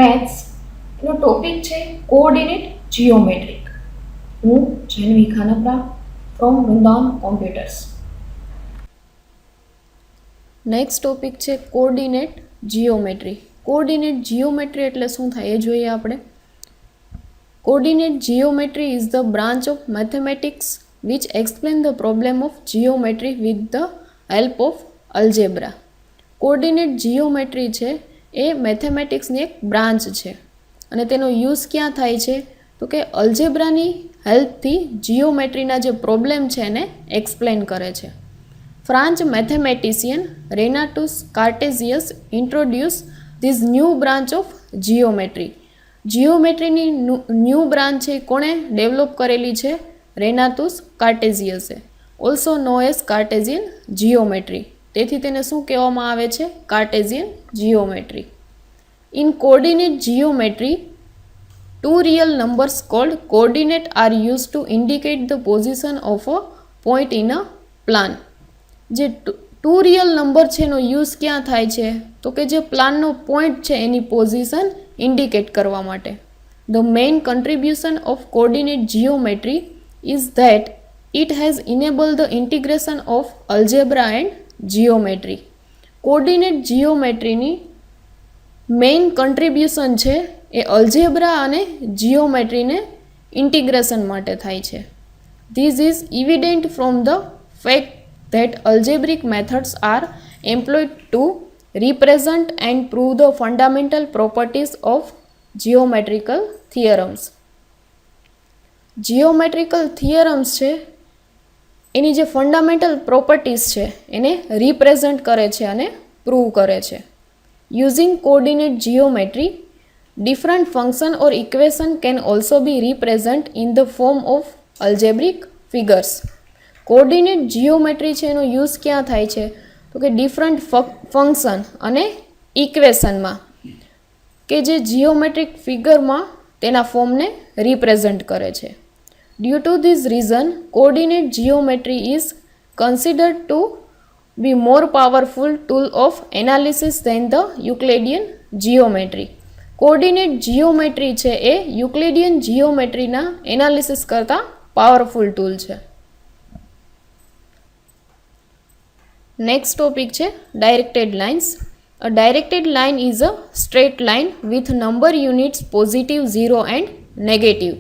Maths એનો topic છે coordinate geometric. હું Jainvi Khanpara from Vrindavan computers. Next topic છે કોઓર્ડિનેટ જીઓમેટ્રી. કોઓર્ડિનેટ જીઓમેટ્રી એટલે શું થાય એ જોઈએ આપણે. Coordinate geometry is the branch of mathematics which explain the problem of geometry with the help of algebra. Coordinate geometry છે એ મેથેમેટિક્સની એક બ્રાન્ચ છે અને તેનો યુઝ ક્યાં થાય છે તો કે અલ્જેબ્રાની હેલ્પથી જીઓમેટ્રીના જે પ્રોબ્લેમ છે એને એક્સપ્લેન કરે છે. French mathematician Renatus Cartesius introduce this new branch of geometry. જીઓમેટ્રીની ન્યૂ બ્રાન્ચ છે કોણે ડેવલપ કરેલી છે? રેનાતુસ કાર્ટેઝિયસે, also known as Cartesian geometry. તેથી તેને શું કહેવામાં આવે છે? Cartesian geometry. In coordinate geometry, two real numbers called coordinate are used to indicate the position of a point in a plan. જે ટુ રિયલ નંબર છે એનો યુઝ ક્યાં થાય છે તો કે જે પ્લાનનો પોઈન્ટ છે એની પોઝિશન ઇન્ડિકેટ કરવા માટે. The main contribution of coordinate geometry is that it has enabled the integration of algebra and geometry. Coordinate જીઓમેટ્રીની મેઇન કન્ટ્રીબ્યુશન છે એ અલ્જેબ્રા અને જીઓમેટ્રીને ઇન્ટિગ્રેશન માટે થાય છે. This is evident from the fact that algebraic methods are employed to represent and prove the fundamental properties of geometrical theorems. Geometrical થિયરમ્સ છે એની જે fundamental properties છે એને રિપ્રેઝન્ટ કરે છે અને પ્રૂવ કરે છે. Using coordinate geometry, different function or equation can also be represent in the form of algebraic figures. Coordinate geometry છે એનો યુઝ ક્યાં થાય છે તો કે ડિફરન્ટ ફંક્શન અને ઇક્વેશનમાં કે જે જીઓમેટ્રિક ફિગરમાં તેના ફોર્મને રિપ્રેઝન્ટ કરે છે. Due to this reason, coordinate geometry is considered to be more powerful tool of analysis than the Euclidean geometry. Coordinate geometry છે એ યુક્લિડિયન જીઓમેટ્રીના એનાલિસિસ કરતાં પાવરફુલ ટૂલ છે. નેક્સ્ટ ટોપિક છે directed lines. A directed line is a straight line with number units positive, 0 and negative.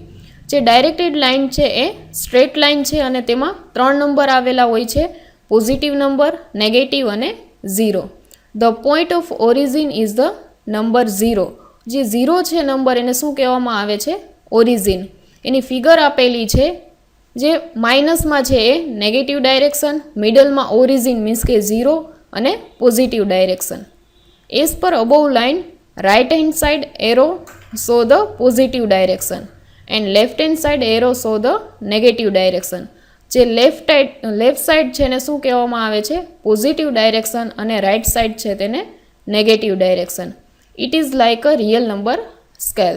જે directed line છે એ straight line છે અને તેમાં 3 number આવેલા હોય છે, પોઝિટિવ નંબર, નેગેટિવ અને 0. The point of origin is the number 0. જે 0 છે નંબર એને શું કહેવામાં આવે છે? ઓરિજિન. એની ફિગર આપેલી છે જે માઇનસમાં છે એ નેગેટિવ ડાયરેક્શન, મિડલમાં ઓરિજિન મીન્સ કે 0 અને positive direction. As per above line, right hand side arrow show the positive direction and left hand side arrow show the negative direction. જે લેફ્ટ સાઇડ છે એને શું કહેવામાં આવે છે? પોઝિટિવ ડાયરેક્શન અને રાઇટ સાઇડ છે તેને negative direction. It is like a real number scale.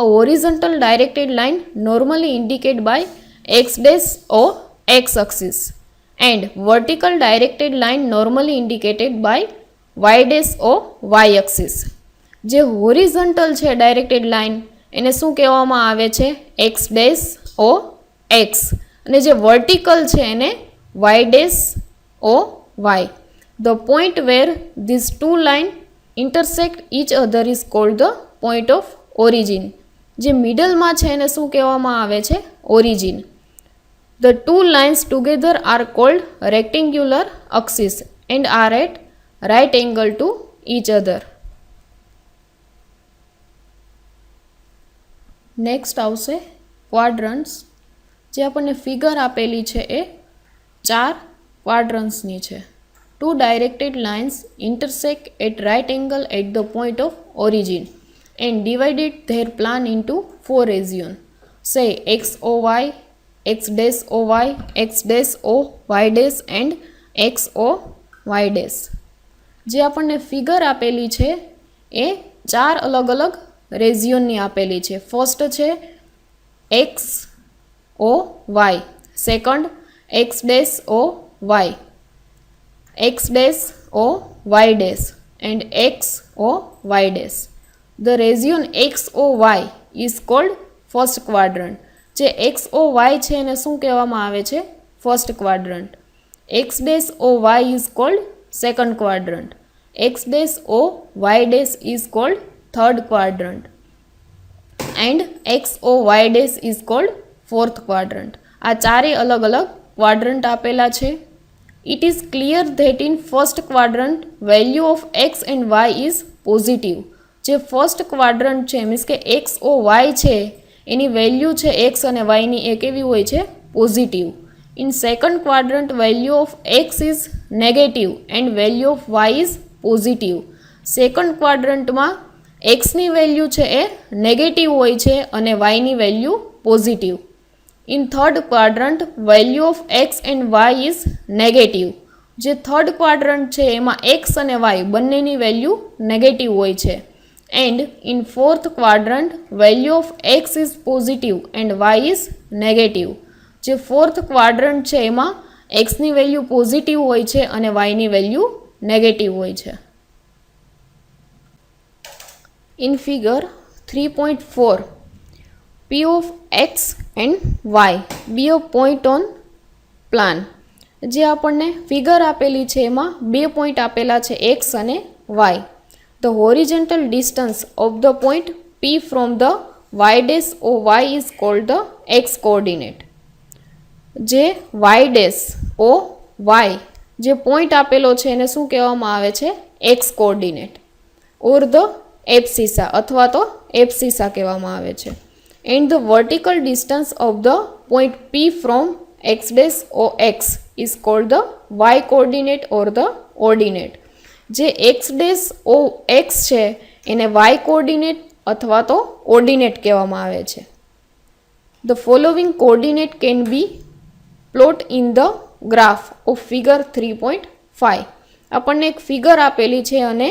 A horizontal directed line normally indicated by x dash or x axis and vertical directed line normally indicated by y dash or y axis. જે horizontal છે directed line એને શું કહેવામાં આવે છે? X dash O x, અને જે vertical છે એને Y dash O Y. The point where this two line intersect each other is called the point of origin. જે મિડલમાં છે એને શું કહેવામાં આવે છે? Origin. The two lines together are called rectangular axis and are at right angle to each other. Next આવશે quadrants. જે આપણને ફિગર આપેલી છે એ 4 ક્વાડ્રન્ટ્સની છે. Two directed lines intersect at right angle at the point of origin and divided their plan into 4 regions. Say x o y, x dash o y, x dash o y dash and x o y dash. જે આપણને figure આપેલી છે એ 4 અલગ અલગ રેઝિયોનની આપેલી છે. First છે X O Y, second X dash O Y, x dash or y dash and x or y dash. The region X O Y is called first quadrant. જે એક્સ ઓ વાય છે એને શું કહેવામાં આવે છે? First quadrant. X dash O Y is called second quadrant. X dash O Y dash is called third quadrant. And X O Y dash is called fourth quadrant. આ ચારેય અલગ અલગ ક્વાડ્રન્ટ આપેલા છે. It is clear that in first quadrant value of X and Y is positive. જે first quadrant છે means કે x O Y છે એની વેલ્યુ છે એક્સ અને વાયની એ કેવી હોય છે? Positive. In second quadrant value of X is negative and value of Y is positive. Second ક્વાડ્રન્ટમાં એક્સની વેલ્યુ છે એ નેગેટિવ હોય છે અને વાયની value positive. In third quadrant value of X and Y is negative. જે થર્ડ ક્વાડ્રન્ટ છે એમાં એક્સ અને વાય બંનેની વેલ્યુ નેગેટિવ હોય છે. And in fourth quadrant value of X is positive and Y is negative. જે fourth quadrant છે એમાં એક્સની વેલ્યુ પોઝિટિવ હોય છે અને વાયની વેલ્યુ નેગેટિવ હોય છે. In figure 3.4, P of x and y be a point on plan. જે આપણને ફિગર આપેલી છે એમાં બે પોઈન્ટ આપેલા છે x અને y. The horizontal distance of the point P from the y dash o y is called the x coordinate. જે y dash o y જે પોઈન્ટ આપેલો છે એને શું કહેવામાં આવે છે? x coordinate or the એપ્સિસા અથવા તો એપ્સિસા કહેવામાં આવે છે. And the vertical distance of the point P from X dash O X is called the Y coordinate or the ordinate. જે એક્સ ડેશ ઓ એક્સ છે એને વાય કોર્ડિનેટ અથવા તો ઓર્ડિનેટ કહેવામાં આવે છે. The following coordinate can be plot in the graph of figure 3.5. આપણને એક ફિગર આપેલી છે અને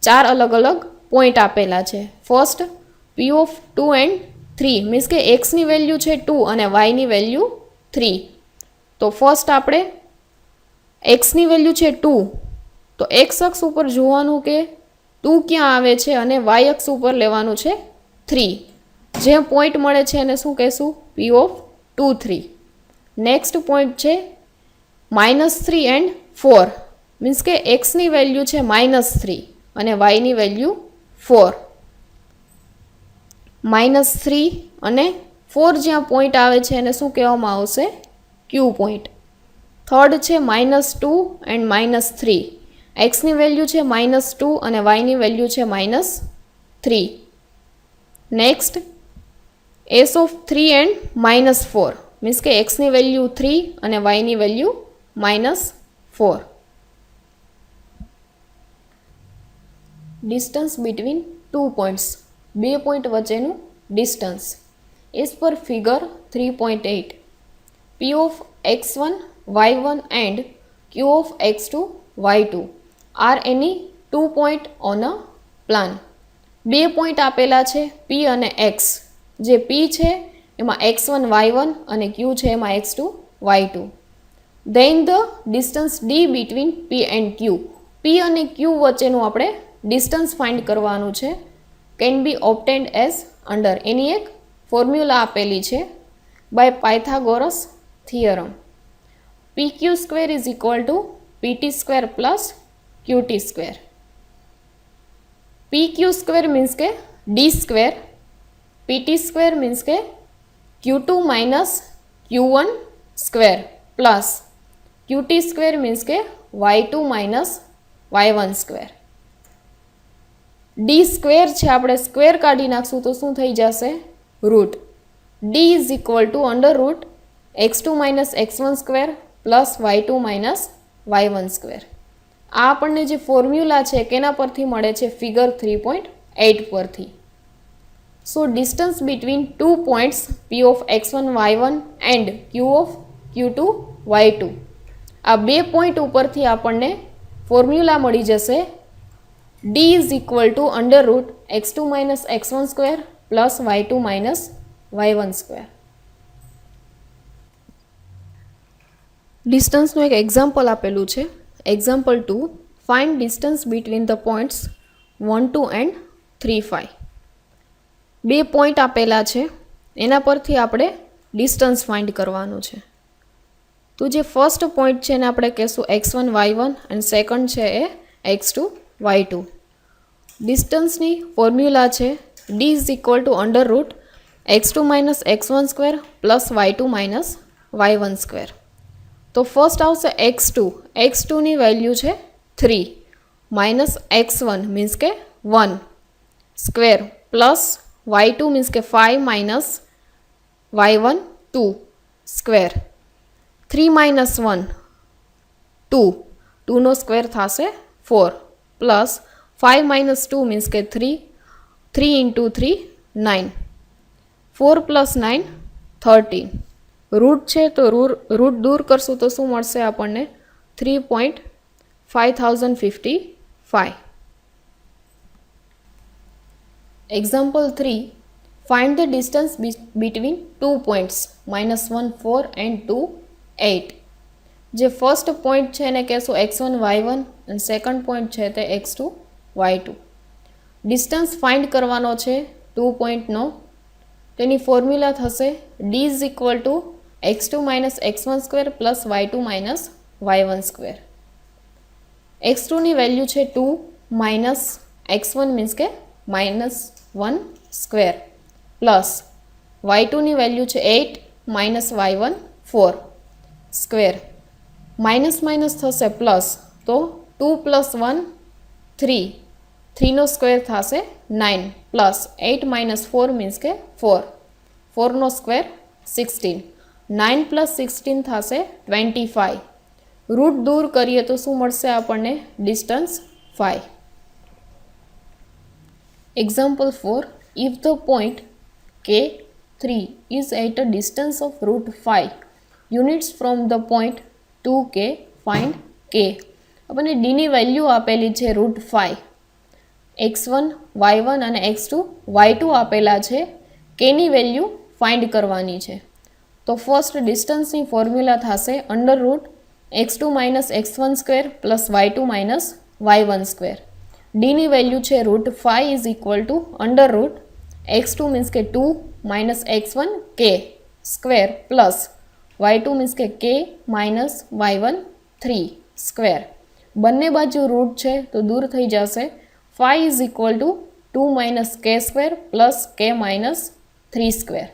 ચાર અલગ અલગ પોઈન્ટ આપેલા છે. First P of 2 and 3 means કે એક્સની વેલ્યુ છે 2 અને વાયની વેલ્યુ 3. તો ફર્સ્ટ આપણે એક્સની વેલ્યુ છે 2 તો એક્સ અક્ષ ઉપર જોવાનું કે 2 ક્યાં આવે છે અને વાય અક્ષ ઉપર લેવાનું છે 3. જે પોઈન્ટ મળે છે એને શું કહેશું? પી ઓફ 2 3. નેક્સ્ટ પોઈન્ટ છે -3 એન્ડ 4 મીન્સ કે એક્સની વેલ્યુ છે -3 અને વાયની વેલ્યુ 4. -3 અને 4 જ્યાં પોઈન્ટ આવે છે એને શું કહેવામાં આવશે? ક્યુ પોઈન્ટ. થર્ડ છે -2 એન્ડ -3. એક્સની વેલ્યુ છે -2 અને વાયની વેલ્યુ છે -3. Next S of 3 and -4 means કે એક્સની વેલ્યુ 3 અને વાયની વેલ્યુ -4. ડિસ્ટન્સ બિટવીન 2 પોઈન્ટ્સ બે પોઈન્ટ વચ્ચેનું distance as per figure 3.8 P of x1 y1 and q of x2 y2 are any 2 point on a plane. બે point આપેલા છે p અને x. જે p છે એમાં x1 y1 અને q છે એમાં x2 y2. Then the distance d between p and q. p અને q વચ્ચેનું આપણે ડિસ્ટન્સ ફાઇન્ડ કરવાનું છે. Can be obtained as under. એની એક ફોર્મ્યુલા આપેલી છે by Pythagoras theorem. P Q square is equal to PT square plus QT square. P Q square means કે D square. PT square means કે Q two minus Q one square plus QT square means કે y2 minus y1 square. D square છે આપણે square કાઢી નાખશું તો શું થઈ જશે? Root. D is equal to under root x2 minus x1 square plus y2 minus y1 square. આ આપણને જે ફોર્મ્યુલા છે કેના પરથી મળે છે? ફિગર 3.8 પરથી. So distance between 2 points p of x1 y1 and q of q2 y2 આ બે પોઈન્ટ ઉપરથી આપણને ફોર્મ્યુલા મળી જશે. d is equal to under root x2 minus x1 square plus y2 minus y1 square. ડિસ્ટન્સનું એક example આપેલું છે. Example 2 find distance between the points 1 2 and 3 5. બે પોઈન્ટ આપેલા છે, એના પરથી આપણે ડિસ્ટન્સ ફાઇન્ડ કરવાનું છે. તો જે ફર્સ્ટ પોઈન્ટ છે એને આપણે કહેશું x1 y1 અને સેકન્ડ છે એ x2 y2. ડિસ્ટન્સની ફોર્મ્યુલા છે d is equal to under root x2 minus x1 square plus y2 minus y1 square. તો ફર્સ્ટ આવશે x2ની વેલ્યુ છે 3 માઇનસ x1 મીન્સ કે 1 સ્ક્વેર પ્લસ y2 મીન્સ કે 5 માઇનસ y1 2 સ્ક્વેર. 3 માઇનસ 1 2, 2નો square થશે 4 plus 5 minus 2 means કે 3, 3 into 3 9, 4 plus 9 13. Route છે તો રૂટ દૂર કરશું તો શું મળશે આપણને 3.5055. Example 3, find the distance between 2 points -1 4 and 2 8. જે ફર્સ્ટ પોઈન્ટ છે એને કહેશું x1 y1 અને સેકન્ડ પોઈન્ટ છે તે x2 y2. ડિસ્ટન્સ ફાઇન્ડ કરવાનો છે 2 પોઈન્ટનો. તેની ફોર્મ્યુલા થશે d is equal to x2 minus x1 square plus y2 minus y1 square. x2ની વેલ્યુ છે 2 માઇનસ x1 મીન્સ કે માઇનસ 1 સ્ક્વેર પ્લસ y2ની વેલ્યુ છે 8 minus y1 4 square. Minus minus થશે પ્લસ, તો 2 પ્લસ 1 3, 3નો સ્ક્વેર થશે 9 પ્લસ 8 માઇનસ 4 મીન્સ કે 4, 4નો square 16, 9 plus 16 થશે 25. રૂટ દૂર કરીએ તો શું મળશે આપણને distance 5. Example 4, if the point K3 is at a distance of root 5 units from the point 2K, find K. આપણને ડીની વેલ્યુ આપેલી છે રૂટ 5, x1 y1 અને x2 y2 આપેલા છે. કેની વેલ્યુ ફાઇન્ડ કરવાની છે. તો ફર્સ્ટ ડિસ્ટન્સની ફોર્મ્યુલા થશે under root x2 minus x1 square plus y2 minus y1 square. ડીની વેલ્યુ છે root 5 is equal to under root x2 means કે 2 minus x1 k square plus y2 means કે k minus y1 3 square. બંને બાજુ root છે તો દૂર થઈ જશે. 5 is equal to 2 minus k square plus k minus 3 square.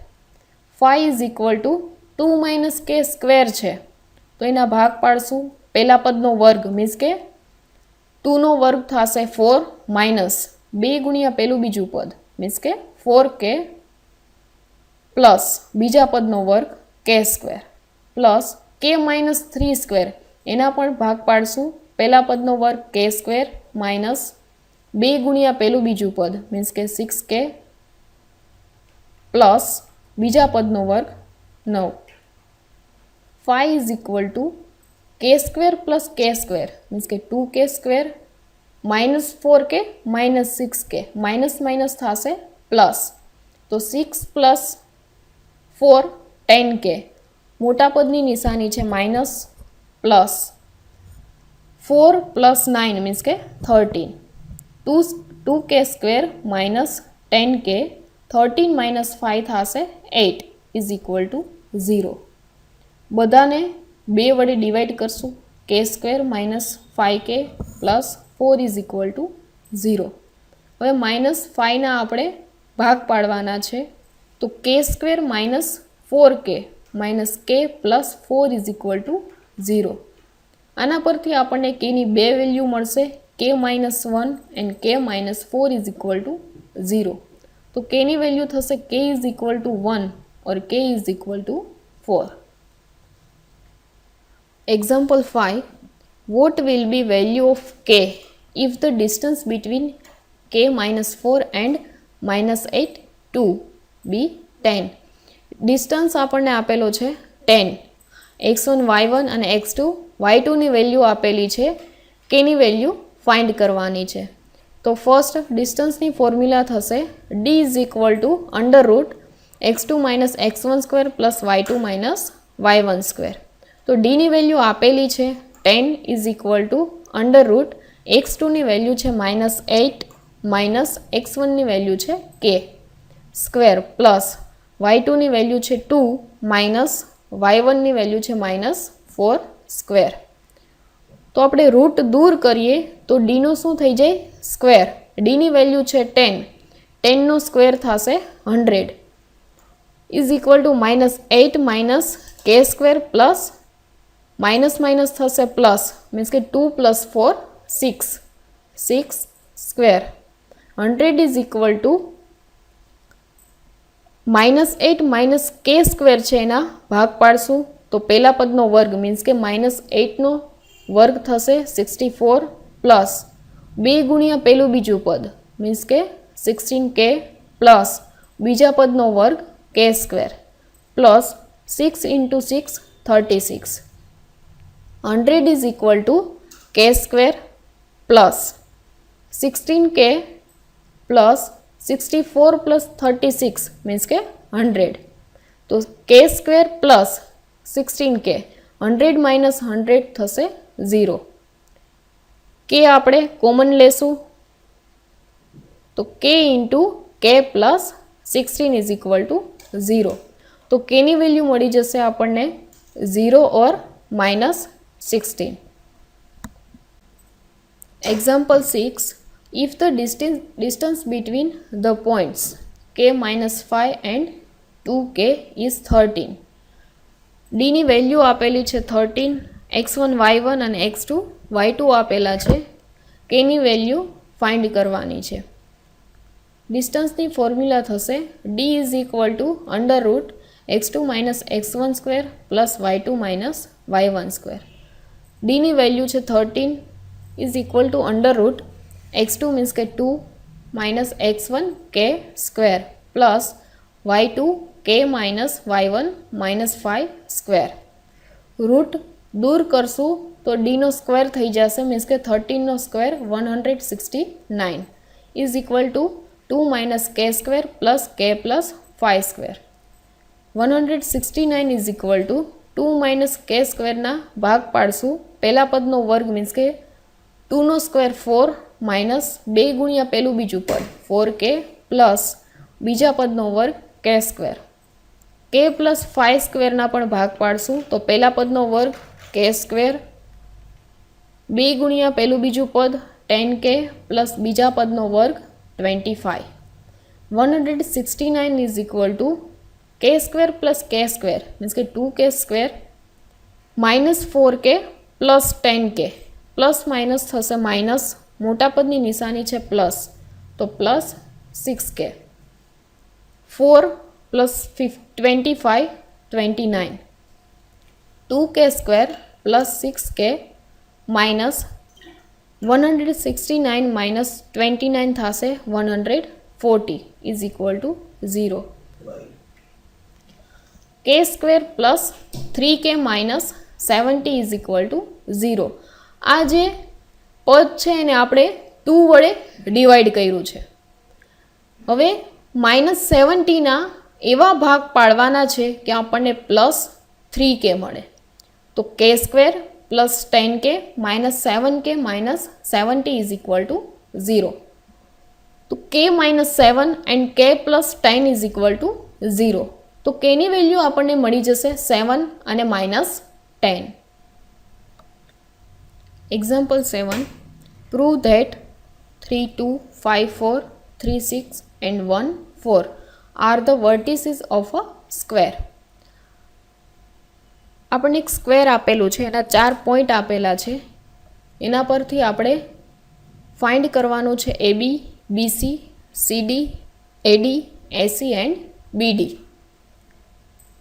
5 is equal to 2 minus k square છે તો એના ભાગ પાડશું. પહેલા પદનો વર્ગ મીન્સ કે 2નો વર્ગ થશે 4 માઇનસ 2 ગુણ્યા પહેલું બીજું પદ મીન્સ કે 4k પ્લસ બીજા પદનો વર્ગ k square plus k minus 3 square, એના પણ ભાગ પાડશું. પહેલા પદનો વર્ગ k સ્ક્વેર માઇનસ 2 ગુણ્યા પહેલું બીજું પદ મીન્સ કે 6k પ્લસ બીજા પદનો વર્ગ 9. 5 is equal two k square plus k square means કે 2k square minus 4k minus 6k, minus minus થશે પ્લસ, તો 6 પ્લસ 4 10k. મોટા પદની નિશાની છે માઇનસ પ્લસ 4 પ્લસ 9 મીન્સ કે 13. 2k square minus 10k, 13 minus 5 થશે 8 ઇઝ ઇક્વલ ટુ 0. બધાને 2 વડે ડિવાઈડ કરશું. k square minus 5k plus 4 is equal two 0. હવે માઇનસ 5ના આપણે ભાગ પાડવાના છે તો k square minus 4k minus k plus 4 is equal two 0. આના પરથી આપણને kની બે વેલ્યુ મળશે, k minus 1 and k minus 4 is equal two 0. તો kની વેલ્યુ થશે k is equal two 1 or k is equal two 4. Example 5, what will be value of k if the distance between k minus 4 and minus 8 2 be 10. Distance આપણને આપેલો છે 10. x1 y1 અને x2 y2ની value આપેલી છે. કેની value find કરવાની છે. તો ફર્સ્ટ ડિસ્ટન્સની ફોર્મ્યુલા થશે d is equal to under root x2 minus x1 square plus y2 minus y1 square. તો ડીની વેલ્યુ આપેલી છે 10 is equal to under root x2ની વેલ્યુ છે -8 માઇનસ x1ની વેલ્યુ છે k સ્ક્વેર પ્લસ y2ની વેલ્યુ છે 2 માઇનસ y1ની વેલ્યુ છે -4 સ્ક્વેર. તો આપણે રૂટ દૂર કરીએ તો ડીનો શું થઈ જાય? સ્ક્વેર. ડીની વેલ્યુ છે 10, 10નો સ્ક્વેર થશે 100 ઇઝ ઇક્વલ ટુ -8 માઇનસ કે સ્ક્વેર પ્લસ માઇનસ માઇનસ થશે પ્લસ, મીન્સ કે 2 + 4 6, 6 square. 100 is equal two -8 minus કે સ્ક્વેર છે એના ભાગ પાડશું તો પહેલા પદનો વર્ગ મીન્સ કે -8નો વર્ગ થશે 64 પ્લસ 2 ગુણ્યા પેલું બીજું પદ મીન્સ કે 16k પ્લસ બીજા પદનો વર્ગ કે square plus 6 × 6 36. 100 is equal to K square plus 16k plus 64 plus 36 means કે 100. તો કે સ્ક્વેર પ્લસ 16k, 100 માઇનસ 100 થશે 0. કે આપણે કોમન લેશું તો k ઇન્ટુ કે પ્લસ 16 ઇઝ ઇક્વલ ટુ 0. તો કેની વેલ્યુ મળી જશે આપણને 0 ઓર -16. Example 6. If the distance between the points k -5 and 2k is 13. D ની વેલ્યુ આપેલી છે 13, x1 y1 અને x2 y2 આપેલા છે. k ની વેલ્યુ ફાઇન્ડ કરવાની છે. ડિસ્ટન્સની ફોર્મ્યુલા થશે d is equal to √x2 - x1 square plus y2 - y1 square. d ની વેલ્યુ છે 13 is equal to √x2 means કે 2 minus x1 k square plus y2 k -y1 -5 square. Root દૂર કરશું તો ડીનો સ્ક્વેર થઈ જશે મીન્સ કે 13નો square 169 is equal to 2 - k square plus k plus 5 square. 169 is equal to 2 - k સ્ક્વેરના ભાગ પાડશું પહેલા પદનો વર્ગ મીન્સ કે 2નો સ્ક્વેર 4 માઇનસ 2 ગુણ્યા પેલું બીજું પદ 4k પ્લસ બીજા પદનો વર્ગ k સ્ક્વેર. k પ્લસ 5 સ્ક્વેરના પણ ભાગ પાડશું તો પહેલા પદનો વર્ગ k સ્ક્વેર, 2 ગુણ્યા પેલું બીજું પદ 10k પ્લસ બીજા પદનો વર્ગ 25. 169 is equal two k square plus k square means કે 2k square -4k plus 10k plus minus થશે માઇનસ, મોટા પદની નિશાની છે પ્લસ તો plus 6k. 4 plus 25 29. 2k square plus 6k minus 169 minus 29 થશે 140 is equal two 0. k square plus 3k minus 70 is equal two 0. આ જે પદ છે એને આપણે 2 વડે ડિવાઈડ કર્યું છે. હવે -70ના એવા ભાગ પાડવાના છે કે આપણને પ્લસ 3k મળે. તો k square plus 10k minus 7k minus 70 is equal two 0. તો k -7 and k plus 10 is equal two 0. તો kની વેલ્યુ આપણને મળી જશે 7 અને -10. Example 7. Prove that 3, 2, 5, 4, 3, 6 and 1, 4 are the vertices of a square. આપણને એક સ્ક્વેર આપેલું છે, એના 4 પોઈન્ટ આપેલા છે. એના પરથી આપણે ફાઇન્ડ કરવાનું છે AB, BC, CD, AD, AC and BD.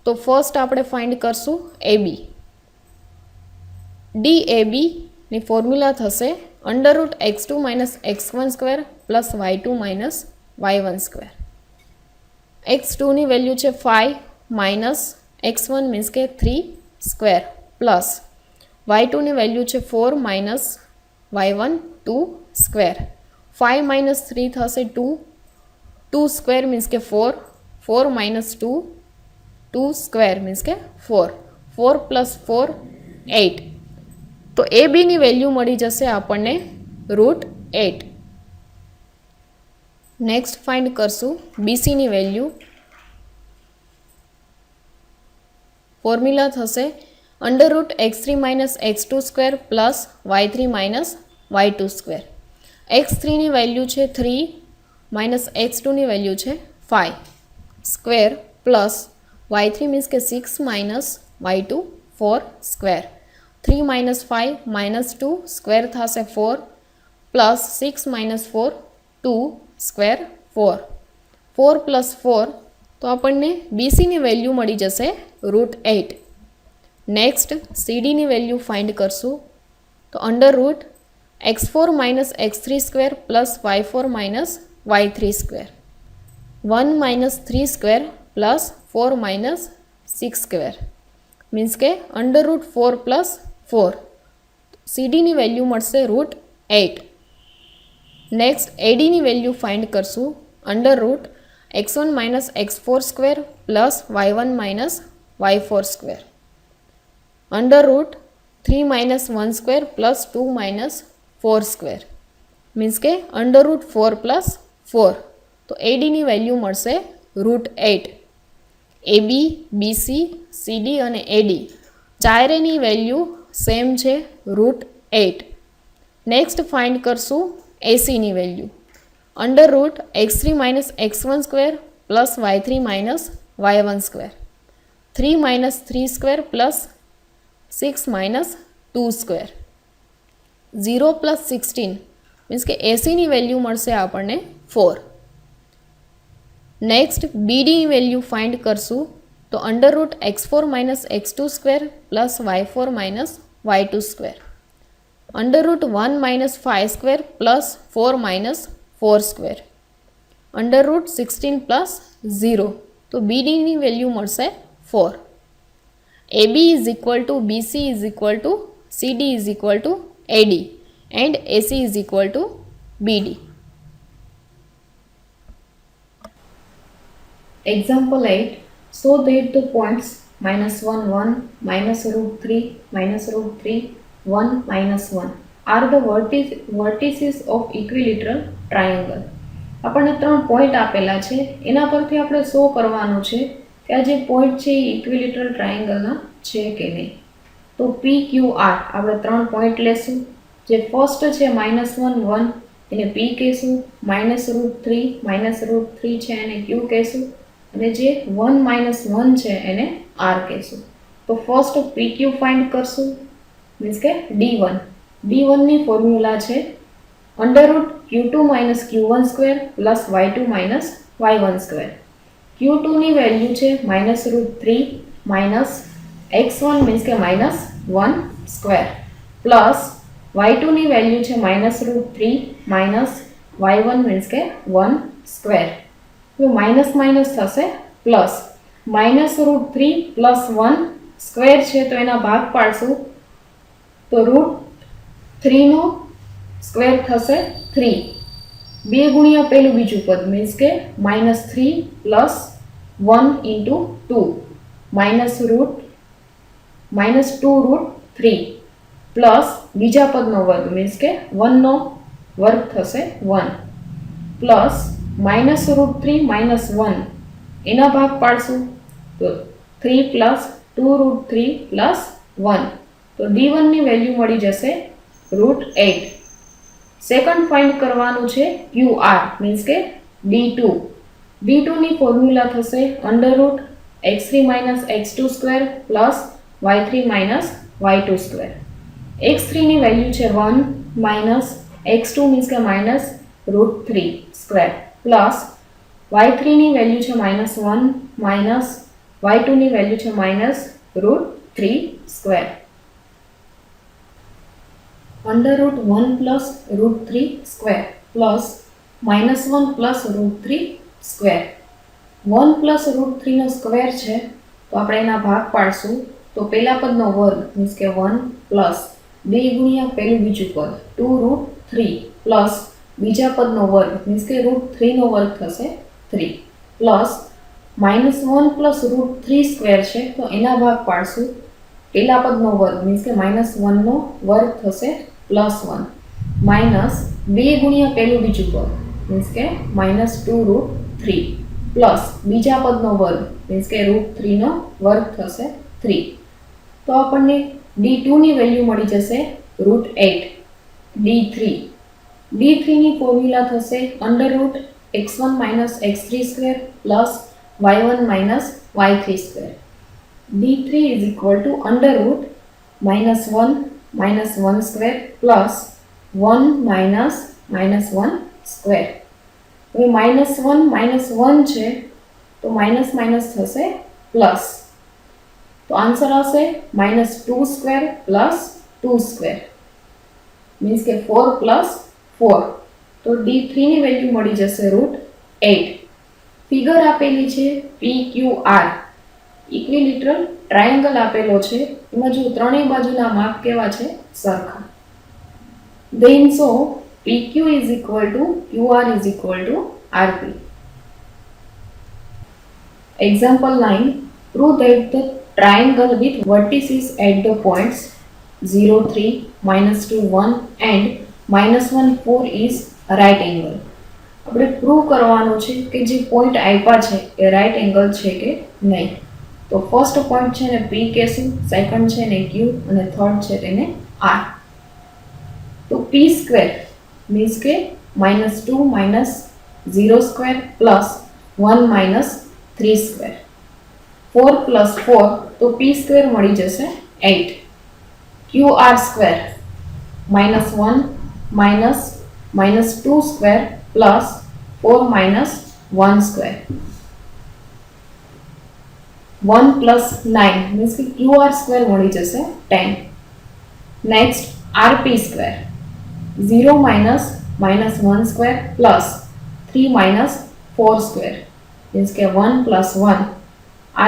તો ફર્સ્ટ આપણે ફાઇન્ડ કરશું AB. DAB ની ફોર્મ્યુલા થશે √x2 - x1 square plus y2 - y1 square. x2 ની વેલ્યુ છે 5 માઇનસ x1 મીન્સ કે 3 સ્ક્વેર પ્લસ y2 ની વેલ્યુ છે 4 માઇનસ y1 2 સ્ક્વેર. 5 માઇનસ 3 થશે 2, 2 સ્ક્વેર મીન્સ કે 4, 4 માઇનસ 2 2 સ્ક્વેર મીન્સ કે 4, 4 પ્લસ 4 8. તો એ બી ની વેલ્યુ મળી જશે આપણને √8. નેક્સ્ટ ફાઇન્ડ કરશું બીસીની વેલ્યુ. ફોર્મ્યુલા થશે √x3 - x2 square plus y3 - y2 square. x3ની વેલ્યુ છે 3 માઇનસ x2ની વેલ્યુ છે 5 સ્ક્વેર પ્લસ y3 મીન્સ કે 6 માઇનસ y2 4 સ્ક્વેર. 3 - 5 - 2 સ્ક્વેર થશે 4 પ્લસ 6 - 4 2 સ્ક્વેર 4. 4 પ્લસ 4 તો આપણને બીસીની વેલ્યુ મળી જશે √8. નેક્સ્ટ સીડીની વેલ્યુ ફાઇન્ડ કરશું તો √x4 - x3 square plus y4 - y3 square. 1 - 3 square plus 4 - 6 square means કે √4 પ્લસ 4. સીડીની વેલ્યુ મળશે √8. નેક્સ્ટ એડીની વેલ્યુ ફાઇન્ડ કરશું √x1 - x4 square plus y1 - y4 square. √3 - 1 square plus 2 - 4 square means કે √4 plus 4. તો એડીની value મળશે √8. એબી, BC, સીડી અને એડી ચારેની value same છે √8. Next find કરશું એસીની value √x3 - x1 square plus y3 - y1 square. 3 - 3 square plus 6 - 2 square. 0 plus 16 means કે એસીની value મળશે આપણને 4. નેક્સ્ટ બીડીની વેલ્યુ ફાઇન્ડ કરશું તો √x4 - x2 square plus y4 - y2 square. √1 - 5 square plus 4 - 4 square. √16 plus 0 તો બીડીની વેલ્યુ મળશે 4. AB = BC = CD = AD and AC = BD. Example 8. So that the points -1, 1, -√3, -√3, 1, -1 are the vertices of equilateral triangle. આપણને 3 point આપેલા છે, એના પરથી આપણે show કરવાનું છે કે આ જે પોઈન્ટ છે એ ઇક્વિલેટરલ ટ્રાયેંગલના છે કે નહીં. તો PQR આપણે 3 પોઈન્ટ લેશું. જે ફર્સ્ટ છે -1, 1 એને P કહેશું, -√3, -√3 છે એને Q કહેશું અને જે 1, -1 છે એને R કહેશું. તો ફર્સ્ટ PQ ફાઇન્ડ કરશું મીન્સ કે D1. D1ની ફોર્મ્યુલા છે √Q2 - Q1 square plus y2 - y1 square. Q2ની વેલ્યુ છે -√3 માઇનસ x1 મીન્સ કે -1 સ્ક્વેર પ્લસ y2ની વેલ્યુ છે -√3 માઇનસ y1 મીન્સ કે 1 સ્ક્વેર. તો માઇનસ માઇનસ થશે પ્લસ -√3 પ્લસ 1 સ્ક્વેર છે તો એના ભાગ પાડશું તો √3નો સ્ક્વેર થશે 3. 2 ગુણ્યા પેલું બીજું પદ મીન્સ કે -3 પ્લસ 1 ઇન્ટુ 2 -2√3 પ્લસ બીજા પદનો વર્ગ મીન્સ કે 1નો વર્ગ થશે 1 પ્લસ -√3 -1 એના ભાગ પાડશું તો 3 પ્લસ 2√3 પ્લસ 1. તો D1ની વેલ્યુ મળી જશે √8. સેકન્ડ ફાઇન્ડ કરવાનું છે QR મીન્સ કે D2. D2ની ફોર્મ્યુલા થશે √x3 - x2 square plus y3 - y2 square. x3ની વેલ્યુ છે 1 માઇનસ x2 મીન્સ કે -√3 સ્ક્વેર પ્લસ y3ની વેલ્યુ છે -1 માઇનસ y2ની વેલ્યુ છે -√3 square. √1 plus √3 square plus -1 plus √3 square. 1 plus √3નો સ્ક્વેર છે તો આપણે એના ભાગ પાડશું તો પહેલા પદનો વર્ગ મીન્સ કે 1 પ્લસ 2 ગુણ્યા પેલું બીજું પદ 2√3 પ્લસ બીજા પદનો વર્ગ મીન્સ કે √3નો વર્ગ થશે 3 પ્લસ -1 પ્લસ √3 સ્ક્વેર છે તો એના ભાગ પાડશું પહેલા પદનો વર્ગ મીન્સ કે -1નો વર્ગ થશે +1 માઇનસ 2 ગુણ્યા પેલું બીજું પદ મીન્સ કે -2√3 પ્લસ બીજા પદનો વર્ગ મીન્સ કે √3 નો વર્ગ થશે 3. તો આપણને d2 ની વેલ્યુ મળી જશે √8. d3 ની ફોર્મ્યુલા થશે √x1 - x3² plus y1 - y3². d3 is equal to √1 - 1² plus 1 - -1². હવે -1 છે તો માઇનસ થશે પ્લસ, તો આન્સર આવશે -2² પ્લસ 2² મીન્સ કે 4 પ્લસ 4. તો d3 ની વેલ્યુ મળી જશે √8. ફિગર આપેલી છે PQR, ઇક્વિલેટરલ ટ્રાયેંગલ આપેલો છે. એમાં જો ત્રણેય બાજુના માપ કેવા છે? સરખા. Then so PQ is equal to QR is equal to RP. Example 9. Prove that the triangle with vertices at the points 0, 3, -2, 1 and -1, 4 is a right angle. આપણે પ્રૂવ કરવાનું છે કે જે પોઈન્ટ આપ્યા છે એ રાઈટ એંગલ છે કે નહીં. તો ફર્સ્ટ પોઈન્ટ છે ને P કહેશું, સેકન્ડ છે ને Q અને થર્ડ છે તેને R. તો P² મીન્સ કે -2 - 0² પ્લસ 1 - 3². 4 પ્લસ 4 તો P² મળી જશે 8. QR² -1 - -2² plus 4 - 1². 1 પ્લસ 9 મીન્સ કે QR² મળી જશે 10. નેક્સ્ટ RP², 0 - -1² પ્લસ 3 - 4² મીન્સ કે 1 પ્લસ 1.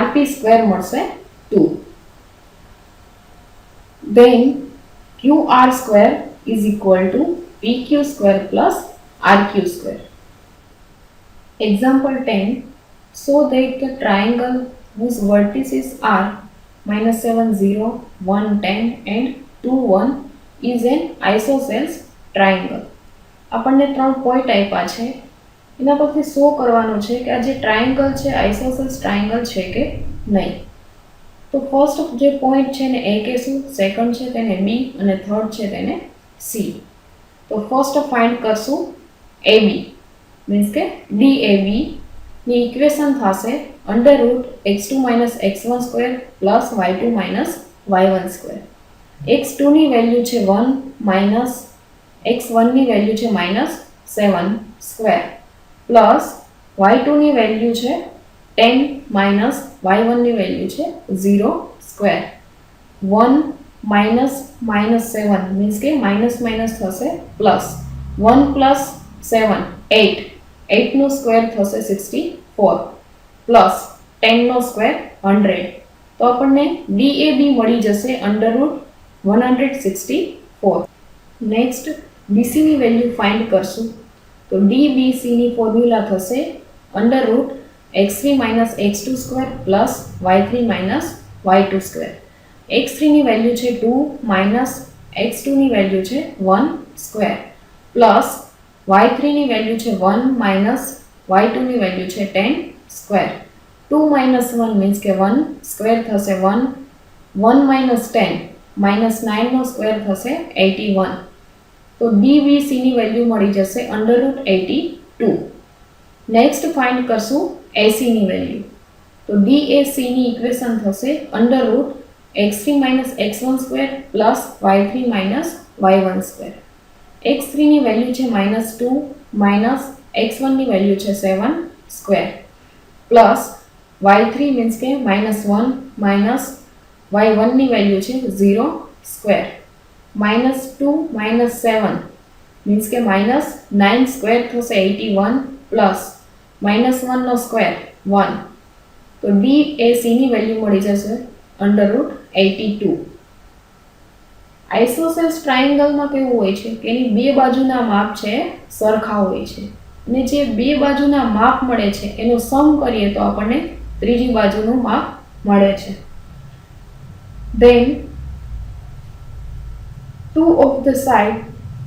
RP² મળશે 2. Then QR² is equal to PQ² plus RQ². Example 10. Show that the triangle whose vertices are -7, 0, 1, 10 and 2, 1 is an isosceles triangle. આપણને ત્રણ point આપ્યા છે, એના પરથી શો કરવાનું છે કે આ જે ટ્રાયેંગલ છે આઇસોસેલ્સ ટ્રાયેંગલ છે કે નહીં. તો ફર્સ્ટ જે પોઈન્ટ છે ને A કહેશું, સેકન્ડ છે તેને B અને થર્ડ છે તેને C. તો ફર્સ્ટ ફાઇન્ડ કરશું AB મીન્સ કે DAB ની ઇક્વેશન થશે √x2 - x1² plus y2 - y1². x2 ની વેલ્યુ છે 1 માઇનસ x1 ની વેલ્યુ છે -7² પ્લસ y2 ની વેલ્યુ છે 10 માઇનસ y1 ની વેલ્યુ છે 0². 1 માઇનસ -7 મીન્સ કે માઇનસ થશે પ્લસ 1 પ્લસ 7 8. 8 નો સ્ક્વેર થશે 64 પ્લસ 10 નો સ્ક્વેર 100. તો આપણને DAB મળી જશે √164. નેક્સ્ટ BC ની વેલ્યુ ફાઇન્ડ કરશું. તો DBC ની ફોર્મ્યુલા થશે √x3 - x2² plus y3 - y2². x3 ની વેલ્યુ છે 2 માઇનસ x2 ની વેલ્યુ છે 1² પ્લસ y3 ની વેલ્યુ છે 1 માઇનસ y2 ની વેલ્યુ છે 10². 2 - 1 મીન્સ કે 1 સ્ક્વેર થશે 1. 1 - 10 -9 નો સ્ક્વેર થશે 81. તો DBC ની વેલ્યુ મળી જશે √82. નેક્સ્ટ ફાઇન્ડ કરશું AC ની વેલ્યુ. તો DAC ની ઇક્વેશન થશે √x3 - x1² plus y3 - y1². x3 ની વેલ્યુ છે -2 માઇનસ x1 ની વેલ્યુ છે 7² પ્લસ y3 મીન્સ કે -1 માઇનસ y1 ની વેલ્યુ છે 0². -2 - 7 મીન્સ કે -9² થશે 81 પ્લસ -1 નો સ્ક્વેર 1. તો DAC ની વેલ્યુ મળી જશે √82. આઇસોસેલ્સ ટ્રાયેંગલમાં કેવું હોય છે કે એની બે બાજુના માપ છે સરખા હોય છે અને જે બે બાજુના માપ મળે છે એનો સમ કરીએ તો આપણને ત્રીજી બાજુનું માપ મળે છે. Then two of the side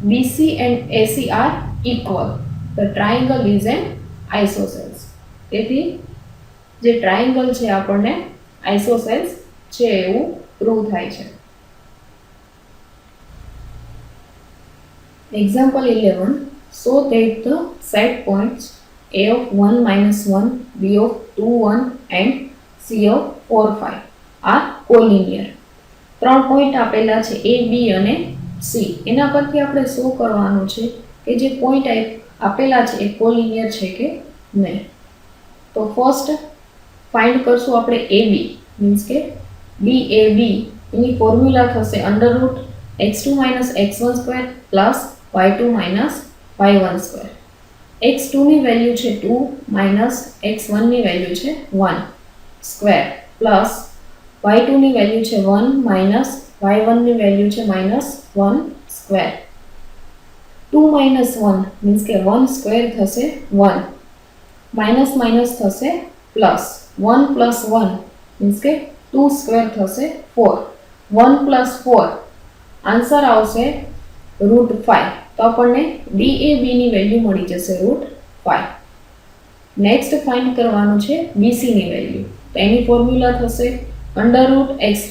BC and AC are equal. The triangle is an isosceles. તેથી જે ટ્રાયંગલ છે આપણને આઇસોસેલ્સ છે એવું પ્રૂવ થાય છે. Example 11. So that the set points A of 1 minus 1, B of 2 1 and C of 4 5 are collinear. 3 point આપેલા છે A, B અને C. એના પરથી આપણે શું કરવાનું છે કે જે પોઈન્ટ આપેલા છે એ કોલિનિયર છે કે નહીં. તો ફર્સ્ટ ફાઇન્ડ કરશું આપણે AB, મીન્સ કે BAB એની ફોર્મ્યુલા થશે √x2 - x1 square plus y2 - y1 square. x2 ની વેલ્યુ છે 2 માઇનસ x1 ની વેલ્યુ છે 1 સ્ક્વેર પ્લસ y2 ની વેલ્યુ છે 1 માઇનસ y1 ની વેલ્યુ છે -1 સ્ક્વેર. 2 - 1 મીન્સ કે 1 સ્ક્વેર થશે 1, માઇનસ માઇનસ થશે પ્લસ, 1 + 1 મીન્સ કે 2 સ્ક્વેર થશે 4, 1 + 4 આન્સર આવશે √5. તો આપણને DAB ની વેલ્યુ મળી જશે √5. નેક્સ્ટ ફાઇન્ડ કરવાનું છે BC ની વેલ્યુ. તો એની ફોર્મ્યુલા થશે √x3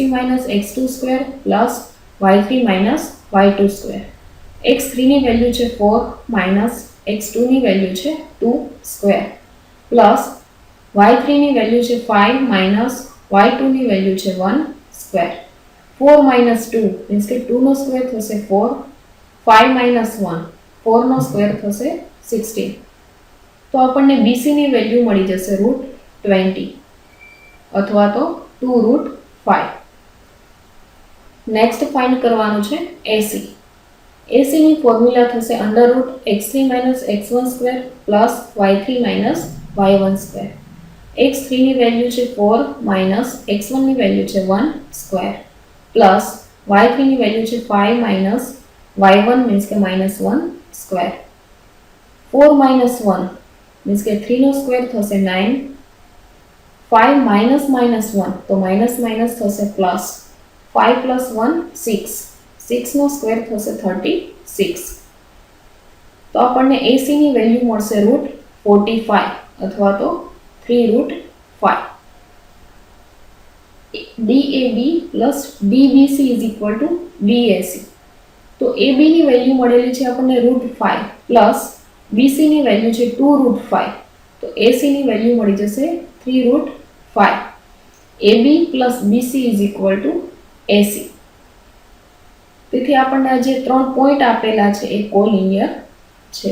- x2 square plus y3 - y2 square. x3 ની વેલ્યુ છે 4 માઇનસ x2 ની વેલ્યુ છે 2 સ્ક્વેર પ્લસ y3 ની વેલ્યુ છે 5 માઇનસ y2 ની વેલ્યુ છે 1 સ્ક્વેર. 4 - 2 મીન્સ કે 2 નો સ્ક્વેર થશે 4, 5 - 1 4 નો સ્ક્વેર થશે 16. તો આપણને BC ની વેલ્યુ મળી જશે √20 અથવા તો 2√5. નેક્સ્ટ ફાઇન્ડ કરવાનું છે AC. AC ની ફોર્મ્યુલા થશે √x3 - x1 square plus y3 - y1 square. x3 ની વેલ્યુ છે 4 માઇનસ x1 ની વેલ્યુ છે 1 સ્ક્વેર પ્લસ y3 ની વેલ્યુ છે 5 માઇનસ y1 મીન્સ કે -1 સ્ક્વેર. 4 - 1 મીન્સ કે 3 નો સ્ક્વેર થશે 9, 5 માઇનસ -1 તો માઇનસ માઇનસ થશે પ્લસ, 5 + 1 6, 6 નો સ્ક્વેર થશે 36. તો આપણને AC ની વેલ્યુ મળશે √45 અથવા તો 3√5. DAB + DBC = BAC. તો AB ની વેલ્યુ મળેલી છે આપણને √5 પ્લસ BC ની વેલ્યુ છે 2√5. તો AC ની વેલ્યુ મળી જશે 3√5. AB + BC = AC. તેથી આપણને જે 3 પોઈન્ટ આપેલા છે એ કોલિનિયર છે.